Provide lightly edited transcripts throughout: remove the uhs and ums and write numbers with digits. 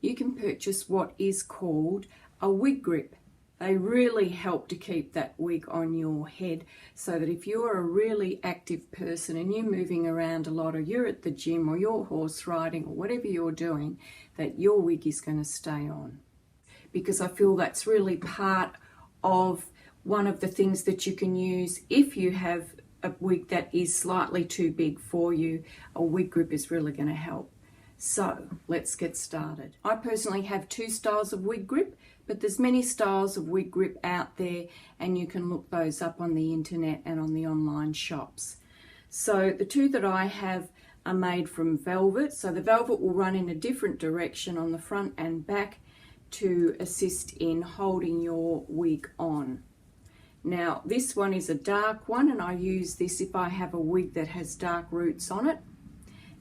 you can purchase what is called a wig grip. They really help to keep that wig on your head, so that if you're a really active person and you're moving around a lot, or you're at the gym, or you're horse riding, or whatever you're doing, that your wig is going to stay on. Because I feel that's really part of one of the things that you can use if you have a wig that is slightly too big for you. A wig grip is really going to help. So let's get started. I personally have two styles of wig grip, but there's many styles of wig grip out there, and you can look those up on the internet and on the online shops. So the two that I have are made from velvet. So the velvet will run in a different direction on the front and back to assist in holding your wig on. Now this one is a dark one, and I use this if I have a wig that has dark roots on it.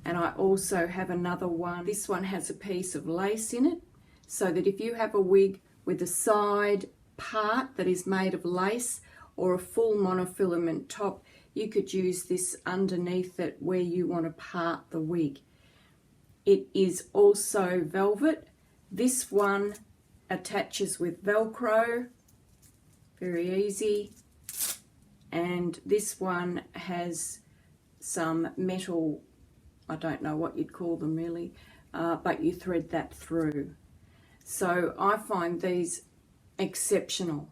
And I also have another one. This one has a piece of lace in it, so that if you have a wig with a side part that is made of lace, or a full monofilament top, you could use this underneath it where you want to part the wig. It is also velvet. This one attaches with Velcro, very easy, and this one has some metal, I don't know what you'd call them really, but you thread that through. So I find these exceptional.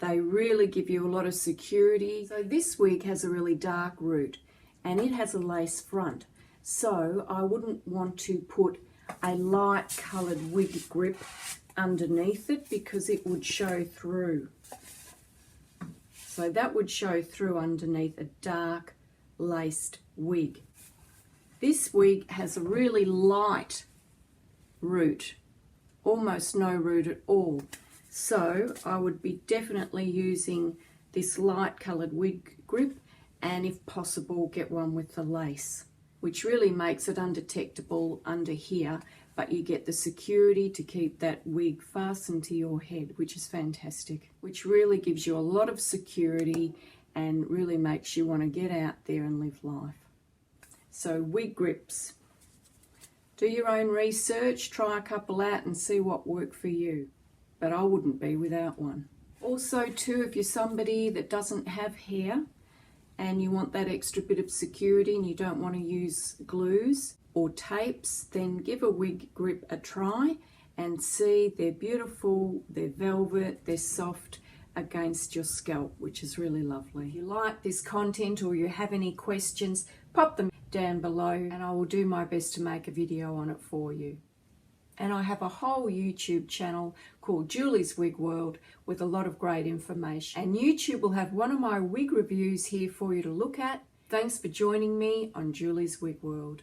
They really give you a lot of security. So this wig has a really dark root, and it has a lace front. So I wouldn't want to put a light coloured wig grip underneath it, because it would show through. So that would show through underneath a dark laced wig. This wig has a really light root, almost no root at all. So I would be definitely using this light coloured wig grip, and if possible get one with the lace, which really makes it undetectable under here, but you get the security to keep that wig fastened to your head, which is fantastic, which really gives you a lot of security and really makes you want to get out there and live life. So wig grips. Do your own research, try a couple out and see what work for you. But I wouldn't be without one. Also too, if you're somebody that doesn't have hair and you want that extra bit of security and you don't want to use glues or tapes, then give a wig grip a try and see. They're beautiful, they're velvet, they're soft against your scalp, which is really lovely. If you like this content or you have any questions, pop them down below and I will do my best to make a video on it for you. And I have a whole YouTube channel called Julie's Wig World with a lot of great information. And YouTube will have one of my wig reviews here for you to look at. Thanks for joining me on Julie's Wig World.